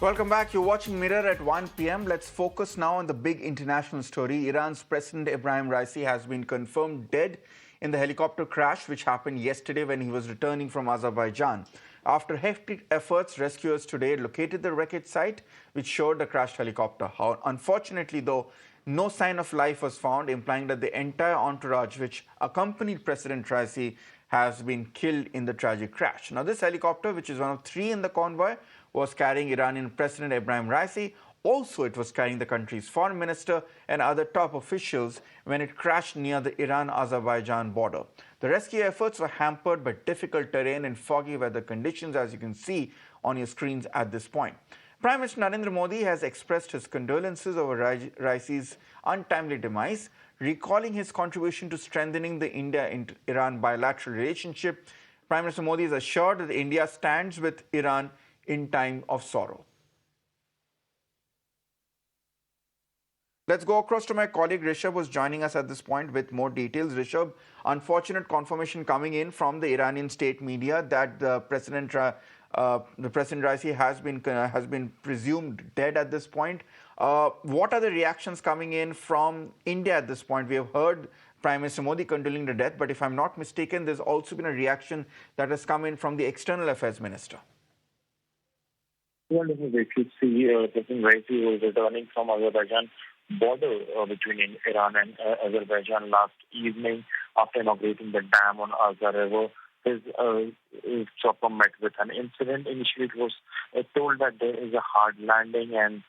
Welcome back. You're watching Mirror at 1 p.m. Let's focus now on the big international story. Iran's President Ebrahim Raisi has been confirmed dead in the helicopter crash which happened yesterday when he was returning from Azerbaijan. After hefty efforts, rescuers today located the wreckage site which showed the crashed helicopter. Unfortunately, though, no sign of life was found, implying that the entire entourage which accompanied President Raisi has been killed in the tragic crash. Now, this helicopter, which is one of three in the convoy, was carrying Iranian President Ebrahim Raisi. Also, it was carrying the country's foreign minister and other top officials when it crashed near the Iran-Azerbaijan border. The rescue efforts were hampered by difficult terrain and foggy weather conditions, as you can see on your screens at this point. Prime Minister Narendra Modi has expressed his condolences over Raisi's untimely demise, recalling his contribution to strengthening the India-Iran bilateral relationship. Prime Minister Modi has assured that India stands with Iran in time of sorrow. Let's go across to my colleague Rishabh, who's joining us at this point with more details. Rishabh, unfortunate confirmation coming in from the Iranian state media that the President Raisi has been presumed dead at this point. What are the reactions coming in from India at this point? We have heard Prime Minister Modi condoling the death, but if I'm not mistaken, there's also been a reaction that has come in from the External Affairs Minister. Well, if you see, President Raisi was returning from Azerbaijan border between Iran and Azerbaijan last evening after inaugurating the dam on Azar River. His chopper met with an incident. Initially, it was told that there is a hard landing and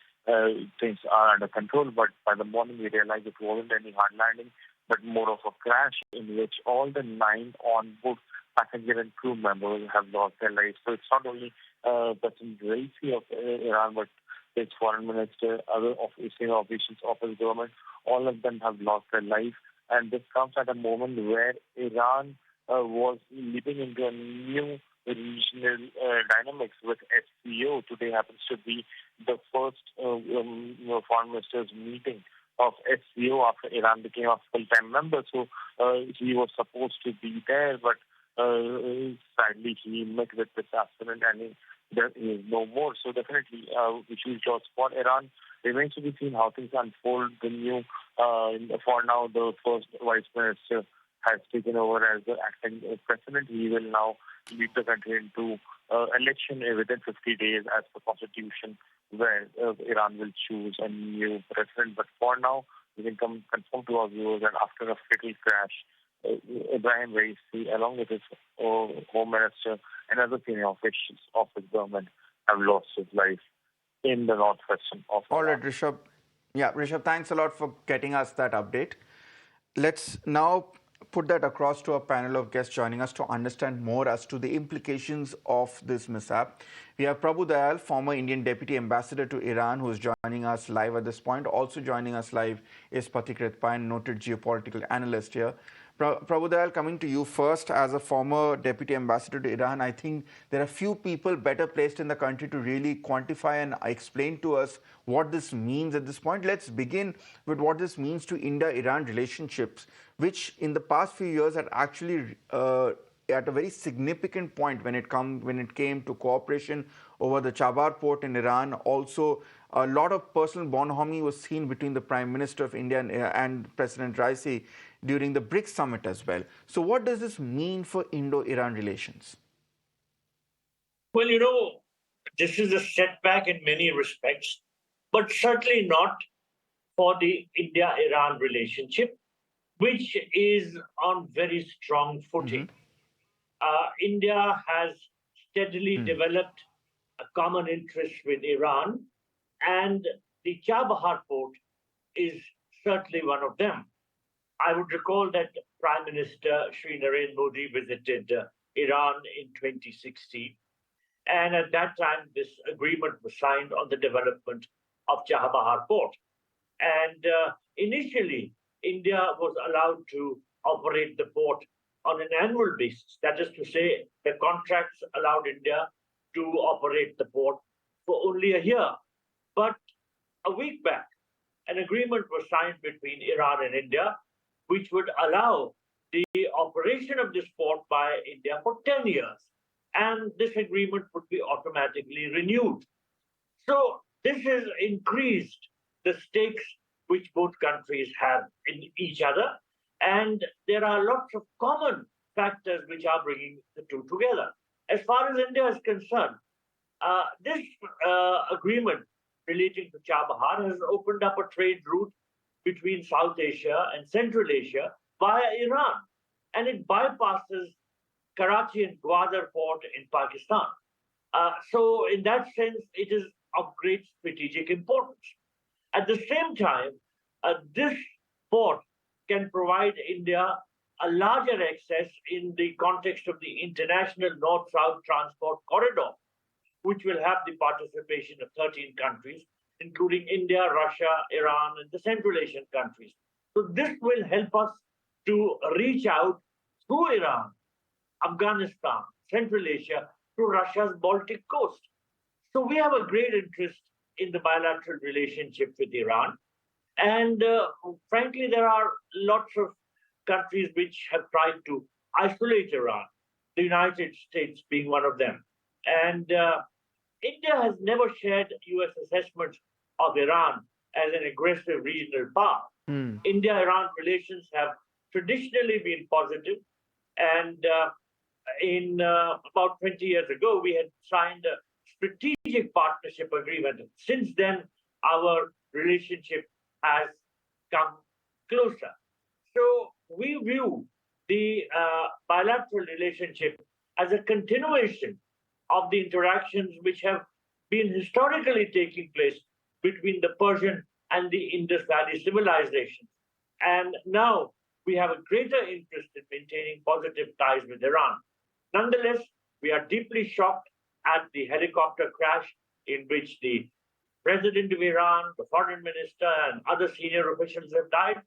things are under control, but by the morning we realized it wasn't any hard landing, but more of a crash in which all the 9 on-board passenger and crew members have lost their lives. So it's not only President Raisi of Iran, but his foreign minister, other senior officials of his government, all of them have lost their life. And this comes at a moment where Iran was leaping into a new regional dynamics with SCO. Today happens to be the first foreign minister's meeting of SCO after Iran became a full-time member. So he was supposed to be there, but sadly he met with this accident and there is no more. So definitely, which is just for Iran. Remains to be seen how things unfold. The new, for now, the first vice minister has taken over as the acting president. He will now lead the country into election within 50 days as per constitution, where Iran will choose a new president. But for now, we can confirm to our viewers that after a fatal crash, Ebrahim Raisi, along with his home minister and other senior officials of his government, have lost his life in the northwestern of Iran. All right, Rishabh. Yeah, Rishabh, thanks a lot for getting us that update. Let's now put that across to a panel of guests joining us to understand more as to the implications of this mishap. We have Prabhu Dayal, former Indian Deputy Ambassador to Iran, who is joining us live at this point. Also joining us live is Pathikrit Payne, noted geopolitical analyst here. Prabhu Dayal, coming to you first. As a former Deputy Ambassador to Iran, I think there are few people better placed in the country to really quantify and explain to us what this means at this point. Let's begin with what this means to Indo-Iran relationships, which in the past few years are actually at a very significant point when it came to cooperation over the Chabahar port in Iran. Also, a lot of personal bonhomie was seen between the Prime Minister of India and President Raisi during the BRICS summit as well. So what does this mean for Indo-Iran relations? Well, this is a setback in many respects, but certainly not for the India-Iran relationship, which is on very strong footing. India has steadily developed a common interest with Iran, and the Chabahar port is certainly one of them. I would recall that Prime Minister Shri Narendra Modi visited Iran in 2016. And at that time, this agreement was signed on the development of Chabahar port. And initially, India was allowed to operate the port on an annual basis. That is to say, the contracts allowed India to operate the port for only a year. But a week back, an agreement was signed between Iran and India, which would allow the operation of this port by India for 10 years. And this agreement would be automatically renewed. So this has increased the stakes which both countries have in each other. And there are lots of common factors which are bringing the two together. As far as India is concerned, this agreement relating to Chabahar has opened up a trade route between South Asia and Central Asia via Iran, and it bypasses Karachi and Gwadar port in Pakistan. So, in that sense, it is of great strategic importance. At the same time, this port can provide India a larger access in the context of the international north-south transport corridor, which will have the participation of 13 countries, including India, Russia, Iran, and the Central Asian countries. So this will help us to reach out through Iran, Afghanistan, Central Asia, to Russia's Baltic coast. So we have a great interest in the bilateral relationship with Iran. And frankly, there are lots of countries which have tried to isolate Iran, the United States being one of them. And India has never shared US assessments of Iran as an aggressive regional power. India-Iran relations have traditionally been positive, and in about 20 years ago, we had signed a strategic partnership agreement. Since then, our relationship has come closer. So we view the bilateral relationship as a continuation of the interactions which have been historically taking place between the Persian and the Indus Valley civilizations. And now we have a greater interest in maintaining positive ties with Iran. Nonetheless, we are deeply shocked at the helicopter crash in which the president of Iran, the foreign minister, and other senior officials have died.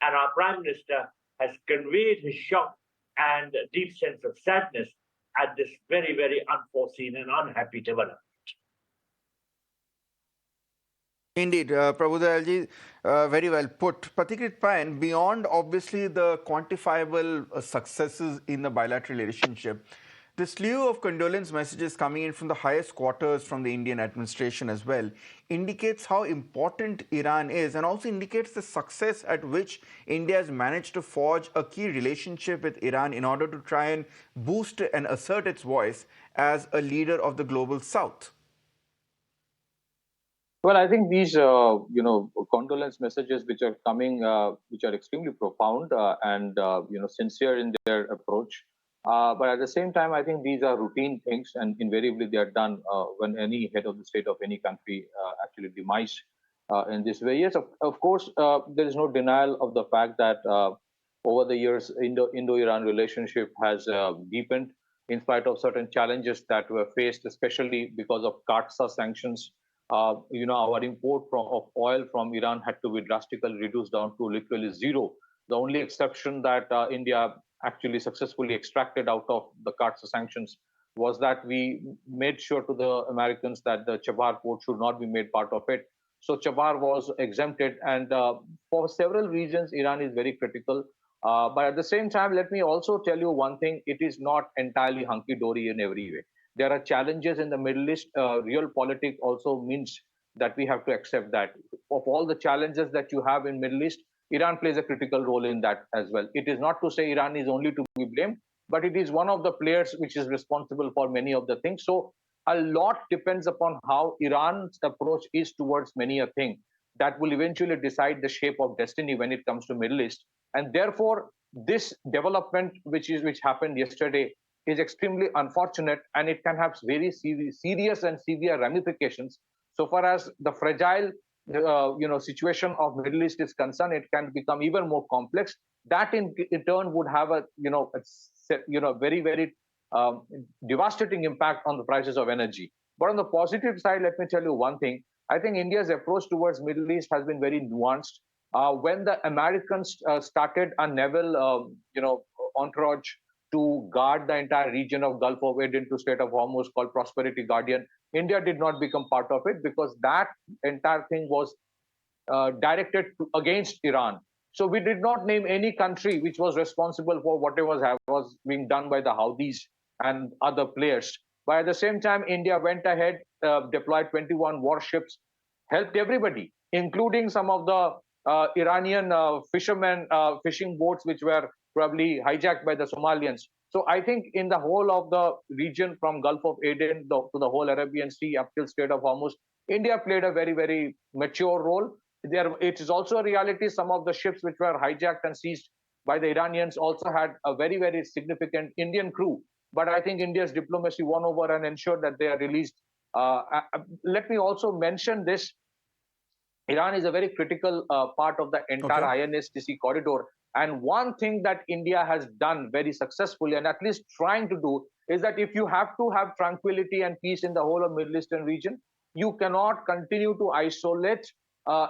And our prime minister has conveyed his shock and a deep sense of sadness at this very, very unforeseen and unhappy development. Indeed, Prabhu Dayalji, very well put. Pathikrit Payne, beyond obviously the quantifiable successes in the bilateral relationship, the slew of condolence messages coming in from the highest quarters from the Indian administration as well indicates how important Iran is, and also indicates the success at which India has managed to forge a key relationship with Iran in order to try and boost and assert its voice as a leader of the global South. Well, I think these, condolence messages which are coming, which are extremely profound and sincere in their approach. But at the same time, I think these are routine things, and invariably they are done when any head of the state of any country actually demised in this way. Yes, of course, there is no denial of the fact that over the years, Indo-Iran relationship has deepened in spite of certain challenges that were faced, especially because of CATSA sanctions. Our import of oil from Iran had to be drastically reduced down to literally zero. The only exception that India actually successfully extracted out of the CATSA sanctions was that we made sure to the Americans that the Chabahar port should not be made part of it. So Chabahar was exempted, and for several reasons, Iran is very critical. But at the same time, let me also tell you one thing: it is not entirely hunky-dory in every way. There are challenges in the Middle East. Realpolitik also means that we have to accept that. Of all the challenges that you have in Middle East, Iran plays a critical role in that as well. It is not to say Iran is only to be blamed, but it is one of the players which is responsible for many of the things. So a lot depends upon how Iran's approach is towards many a thing that will eventually decide the shape of destiny when it comes to Middle East. And therefore, this development which happened yesterday is extremely unfortunate, and it can have very serious and severe ramifications. So far as the fragile situation of Middle East is concerned, it can become even more complex. That in turn would have a very, very devastating impact on the prices of energy. But on the positive side, let me tell you one thing. I think India's approach towards Middle East has been very nuanced. When the Americans started a naval entourage to guard the entire region of Gulf of Aden to Strait of Hormuz called Prosperity Guardian, India did not become part of it because that entire thing was directed against Iran. So we did not name any country which was responsible for whatever was being done by the Houthis and other players. But at the same time, India went ahead deployed 21 warships, helped everybody, including some of the Iranian fishermen, fishing boats, which were probably hijacked by the Somalians. So I think in the whole of the region, from Gulf of Aden to the whole Arabian Sea up till Strait of Hormuz, India played a very, very mature role. It is also a reality. Some of the ships which were hijacked and seized by the Iranians also had a very, very significant Indian crew. But I think India's diplomacy won over and ensured that they are released. Let me also mention this. Iran is a very critical part of the entire INSTC corridor. And one thing that India has done very successfully, and at least trying to do, is that if you have to have tranquility and peace in the whole of Middle Eastern region, you cannot continue to isolate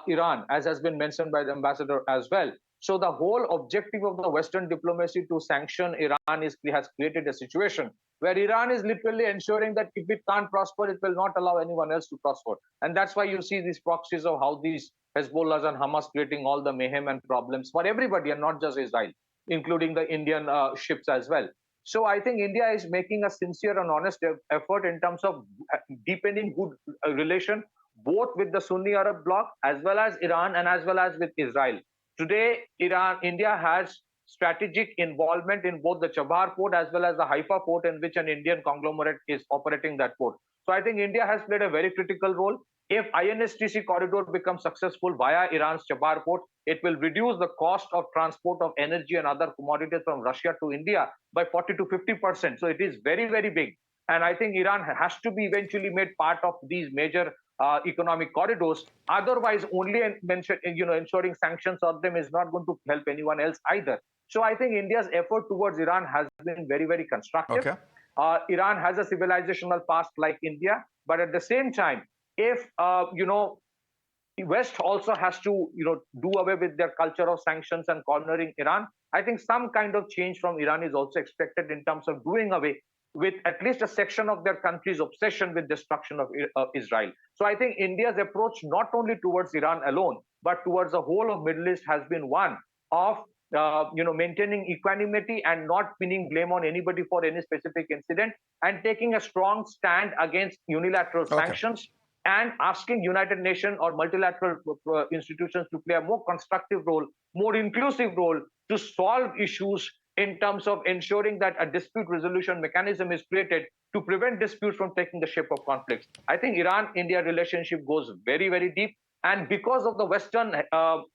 Iran, as has been mentioned by the ambassador as well. So the whole objective of the Western diplomacy to sanction Iran has created a situation where Iran is literally ensuring that if it can't prosper, it will not allow anyone else to prosper. And that's why you see these proxies of how these Hezbollah and Hamas creating all the mayhem and problems for everybody, and not just Israel, including the Indian ships as well. So I think India is making a sincere and honest effort in terms of deepening good relation, both with the Sunni Arab bloc as well as Iran and as well as with Israel. Today, India has strategic involvement in both the Chabahar port as well as the Haifa port, in which an Indian conglomerate is operating that port. So I think India has played a very critical role. If INSTC corridor becomes successful via Iran's Chabahar port, it will reduce the cost of transport of energy and other commodities from Russia to India by 40 to 50%. So it is very, very big. And I think Iran has to be eventually made part of these major economic corridors. Otherwise, only ensuring sanctions on them is not going to help anyone else either. So I think India's effort towards Iran has been very, very constructive. Iran has a civilizational past like India, but at the same time, if West also has to do away with their culture of sanctions and cornering Iran, I think some kind of change from Iran is also expected in terms of doing away with at least a section of their country's obsession with destruction of Israel. So I think India's approach, not only towards Iran alone, but towards the whole of Middle East, has been one of maintaining equanimity and not pinning blame on anybody for any specific incident, and taking a strong stand against unilateral sanctions, and asking United Nations or multilateral institutions to play a more constructive role, more inclusive role to solve issues in terms of ensuring that a dispute resolution mechanism is created to prevent disputes from taking the shape of conflicts. I think Iran-India relationship goes very, very deep. And because of the Western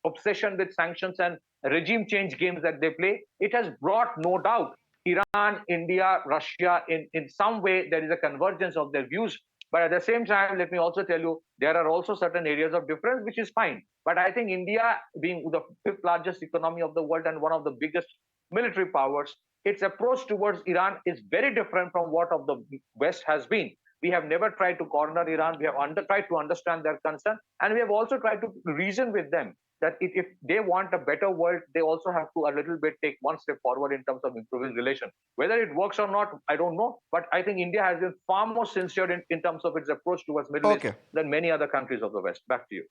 obsession with sanctions and regime change games that they play, it has brought, no doubt, Iran, India, Russia, in some way, there is a convergence of their views. But at the same time, let me also tell you, there are also certain areas of difference, which is fine. But I think India, being the fifth largest economy of the world and one of the biggest military powers, its approach towards Iran is very different from what of the West has been. We have never tried to corner Iran. We have tried to understand their concern. And we have also tried to reason with them that if they want a better world, they also have to a little bit take one step forward in terms of improving relations. Whether it works or not, I don't know. But I think India has been far more sincere in terms of its approach towards Middle East than many other countries of the West. Back to you.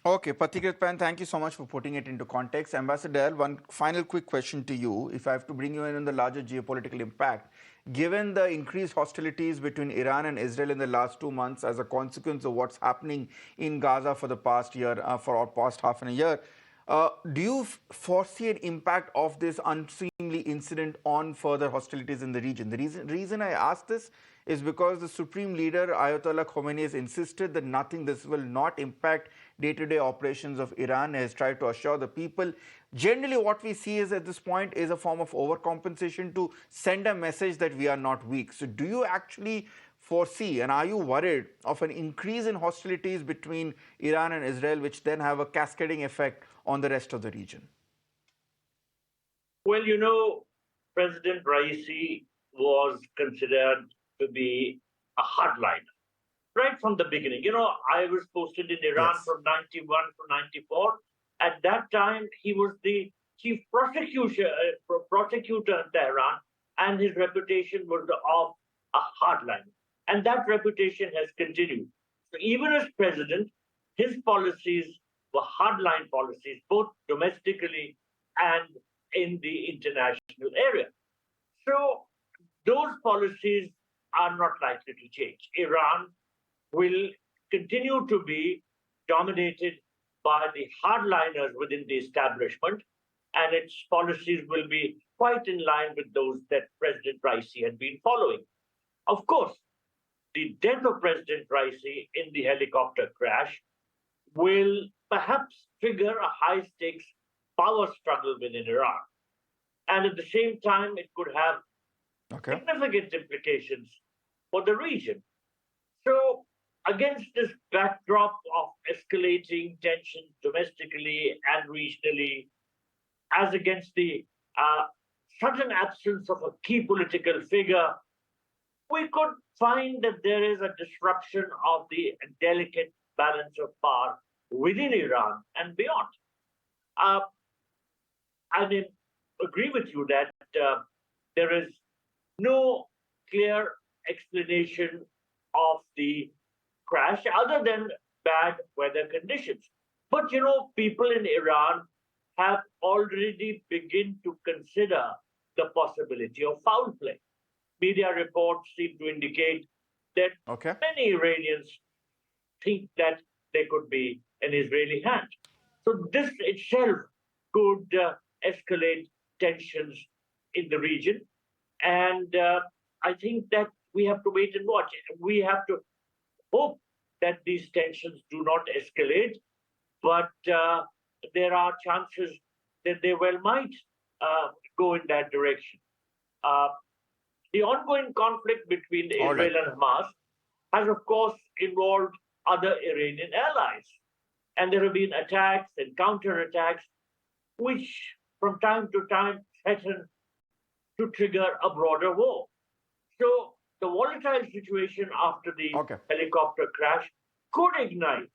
Okay, Pathikrit Payne, thank you so much for putting it into context. Ambassador Dayal, one final quick question to you. If I have to bring you in on the larger geopolitical impact, given the increased hostilities between Iran and Israel in the last 2 months as a consequence of what's happening in Gaza for the past year, for our past half a year, do you foresee an impact of this unseemly incident on further hostilities in the region? The reason I ask this is because the Supreme Leader, Ayatollah Khomeini, has insisted that this will not impact day-to-day operations of Iran, has tried to assure the people. Generally, what we see is at this point is a form of overcompensation to send a message that we are not weak. So do you actually foresee, and are you worried of an increase in hostilities between Iran and Israel, which then have a cascading effect on the rest of the region? Well, President Raisi was considered to be a hardliner right from the beginning. I was posted in Iran from 91 to 94. At that time, he was the chief prosecutor in Tehran, and his reputation was of a hardliner. And that reputation has continued. So even as president, his policies were hardline policies, both domestically and in the international area. So those policies are not likely to change. Iran will continue to be dominated by the hardliners within the establishment, and its policies will be quite in line with those that President Raisi had been following. Of course, the death of President Raisi in the helicopter crash will perhaps trigger a high-stakes power struggle within Iran. And at the same time, it could have significant implications for the region. So, against this backdrop of escalating tensions domestically and regionally, as against the sudden absence of a key political figure, we could find that there is a disruption of the delicate balance of power within Iran and beyond. I agree with you that there is no clear explanation of the crash other than bad weather conditions. But, people in Iran have already begun to consider the possibility of foul play. Media reports seem to indicate that many Iranians think that there could be an Israeli hand. So this itself could escalate tensions in the region. And I think that we have to wait and watch. We have to hope that these tensions do not escalate, but there are chances that they well might go in that direction. The ongoing conflict between Israel and Hamas has, of course, involved other Iranian allies. And there have been attacks and counterattacks, which from time to time threaten to trigger a broader war. So the volatile situation after the helicopter crash could ignite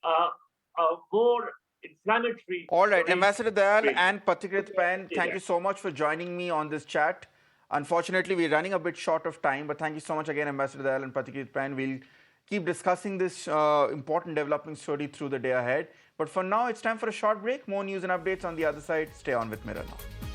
a more inflammatory... All right, Ambassador Dayal and Pathikrit Payne, thank you so much for joining me on this chat. Unfortunately, we're running a bit short of time, but thank you so much again, Ambassador Dayal and Pathikrit Payne. We'll keep discussing this important developing story through the day ahead. But for now, it's time for a short break. More news and updates on the other side. Stay on with Mirror now.